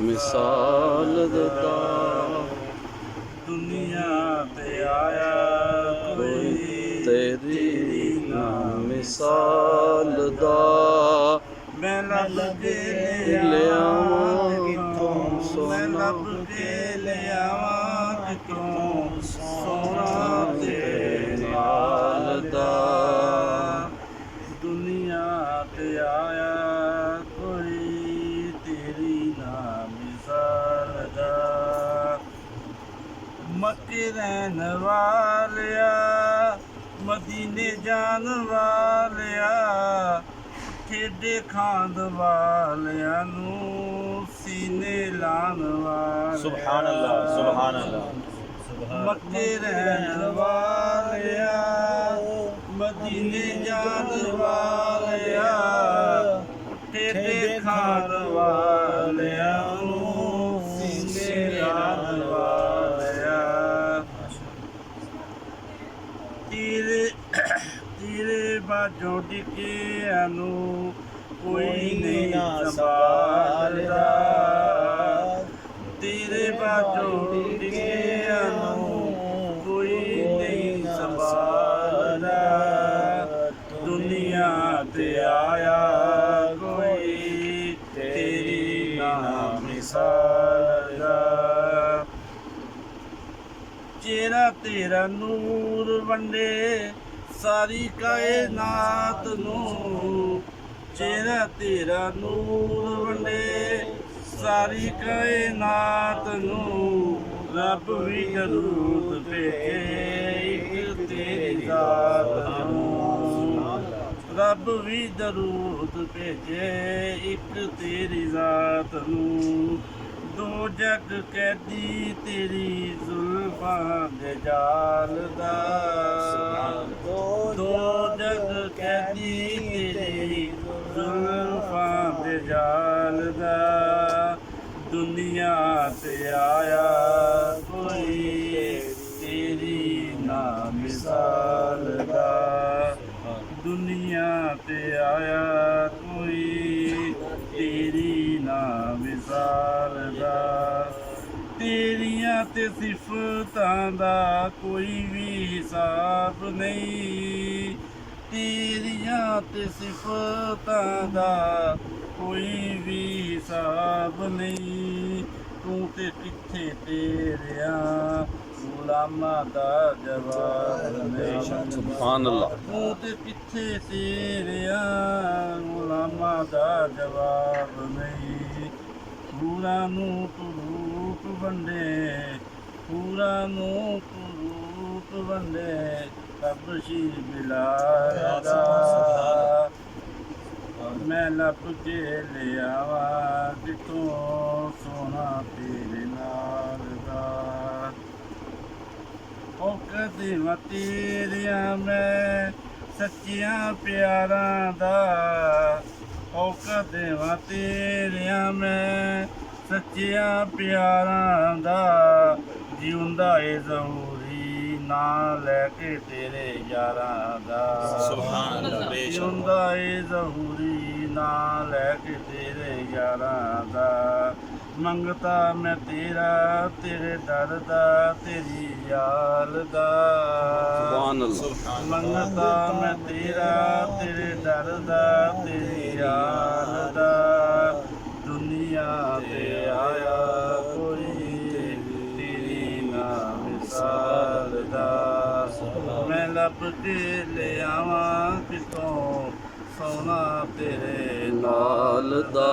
ਮਿਸਾਲ ਦਾ। ਦੁਨੀਆ ਤੇ ਆਇਆ ਕੋਈ ਤੇਰੀ ਨਾ ਮਿਸਾਲ ਦਾ। ਮੈਂ ਲੱਭ ਕੇ ਲਿਆਵਾਂ ਕਿੱਥੋਂ, ਮੈਂ ਸੋਨਾ ਲੱਭ ਕੇ ਲਿਆਵਾਂ ਕਿੱਥੋਂ ਸੋਨਾ ਤੇਰੇ ਨਾਲ ਦਾ। ਦੁਨੀਆ ਤੇ ਆਇਆ ਕੋਈ ਤੇਰੀ ਨਾ ਮਿਸਾਲ ਦਾ। ਮੱਕੇ ਰਹਿਣ ਵਾਲਿਆ, ਮਦੀਨੇ ਜਾਣ ਵਾਲਿਆ, ਠੇਡੇ ਖਾਂਦ ਵਾਲਿਆਂ ਨੂੰ ਸੀਨੇ ਲਾਣ ਵਾਲਿਆ। ਸੁਭਾਨ ਅੱਲਾਹ, ਸੁਭਾਨ ਅੱਲਾਹ। ਮੱਕੇ ਰਹਿਣ ਵਾਲਿਆ, ਮਦੀਨੇ ਜਾਣ ਵਾਲਿਆ, ਠੇਡੇ ਖਾਂਦ ਵਾਲਿਆਂ ਨੂੰ ਸੀਨੇ ਲਾਣ ਵਾਲਿਆ। ਤੇਰੇ ਬਾਝੋਂ ਡਿੱਗਿਆਂ ਨੂੰ ਕੋਈ ਨਹੀਂ ਸੰਭਾਲਦਾ। ਤੇਰੇ ਬਾਝੋਂ ਡਿੱਗਿਆਂ ਨੂੰ ਕੋਈ ਨਹੀਂ ਸੰਭਾਲਦਾ। ਦੁਨੀਆ ਤੇ ਆਇਆ ਕੋਈ ਤੇਰੀ ਨਾ ਮਿਸਾਲ ਦਾ। ਚਿਹਰਾ ਤੇਰਾ ਨੂਰ ਵੰਡੇ ਸਾਰੀ ਕਾਇਨਾਤ ਨੂੰ। ਚਿਹਰਾ ਤੇਰਾ ਨੂਰ ਵੰਡੇ ਸਾਰੀ ਕਾਇਨਾਤ ਨੂੰ। ਰੱਬ ਵੀ ਦਰੂਦ ਭੇਜੇ ਇੱਕ ਤੇਰੀ ਜ਼ਾਤ ਨੂੰ। ਰੱਬ ਵੀ ਦਰੂਦ ਭੇਜੇ ਇੱਕ ਤੇਰੀ ਜ਼ਾਤ ਨੂੰ। ਦੋ ਜਗ ਕੈਦੀ ਤੇਰੀ ਜ਼ੁਲਫਾਂ ਦੇ ਜਾਲ ਦਾ। ਦੋ ਜਗ ਕੈਦੀ ਤੇਰੀ ਜ਼ੁਲਫਾਂ ਦੇ ਜਾਲ ਦਾ। ਦੁਨੀਆ ਤੇ ਆਇਆ ਕੋਈ ਤੇਰੀ ਨਾ ਮਿਸਾਲ ਦਾ। ਦੁਨੀਆ ਤੇ ਆਇਆ ਕੋਈ ਤੇਰੀ ਨਾ ਮਿਸਾਲ ਦਾ। ਤੇਰੀਆਂ ਤੇ ਸਿਫਤਾਂ ਦਾ ਕੋਈ ਵੀ ਹਿਸਾਬ ਨਹੀਂ। ਤੇਰੀਆਂ ਤੇ ਸਿਫਤਾਂ ਦਾ ਕੋਈ ਵੀ ਹਿਸਾਬ ਨਹੀਂ। ਤੂੰ ਤੇ ਕਿੱਥੇ ਤੇਰਿਆਂ ਗੁਲਾਮਾਂ ਦਾ ਜਵਾਬ ਨਹੀਂ। ਸੁਭਾਨ ਅੱਲਾਹ। ਤੂੰ ਤੇ ਕਿੱਥੇ ਤੇਰਿਆਂ ਗੁਲਾਮਾਂ ਦਾ ਜਵਾਬ ਨਹੀਂ। ਪੂਰਾ ਨੂੰ ਤੂੰ ਰੂਪ ਵੰਡੇ, ਪੂਰਾ ਨੂੰ ਤੂੰ ਰੂਪ ਵੰਡੇ, ਕਬਸ਼ੀ ਬਿਲਾਲ ਦਾ। ਮੈਂ ਲੱਭ ਕੇ ਲਿਆਵਾਂ ਕਿਤੋਂ ਸੋਨਾ ਤੇਰੇ ਨਾਲ ਦਾ। ਉਹ ਕਦਮਾਂ ਤੇਰੀਆਂ ਮੈਂ ਸੱਚੀਆਂ ਪਿਆਰਾਂ ਦਾ। ਉਹ ਕਦਮਾਂ ਤੇਰੀਆਂ ਮੈਂ ਸੱਚੀਆਂ ਪਿਆਰਾਂ ਦਾ। ਜਿਉਂਦਾ ਏ ਜ਼ਹੂਰੀ ਨਾਂ ਲੈ ਕੇ ਤੇਰੇ ਯਾਰਾਂ ਦਾ। ਸੁਭਾਨ ਅੱਲਾਹ, ਬੇਸ਼ੱਕ। ਜਿਉਂਦਾ ਏ ਜ਼ਹੂਰੀ ਨਾਂ ਲੈ ਕੇ ਤੇਰੇ ਯਾਰਾਂ ਦਾ। ਮੰਗਤਾ ਮੈਂ ਤੇਰਾ ਤੇਰੇ ਦਰ ਦਾ ਤੇਰੀ ਯਾਰ ਦਾ। ਸੁਭਾਨ ਅੱਲਾਹ। ਮੰਗਤਾ ਮੈਂ ਤੇਰਾ ਤੇਰੇ ਦਰ ਦਾ ਤੇਰੀ ਯਾਰ ਦਾ। ਦੁਨੀਆ ਤੇ ਆਇਆ ਕੋਈ ਤੇਰੀ ਨਾ ਮਿਸਾਲ ਦਾ। ਮੈਂ ਲੱਭ ਕੇ ਲਿਆਵਾਂ ਕਿਤੋਂ ਸੋਨਾ ਤੇਰੇ ਨਾਲ ਦਾ।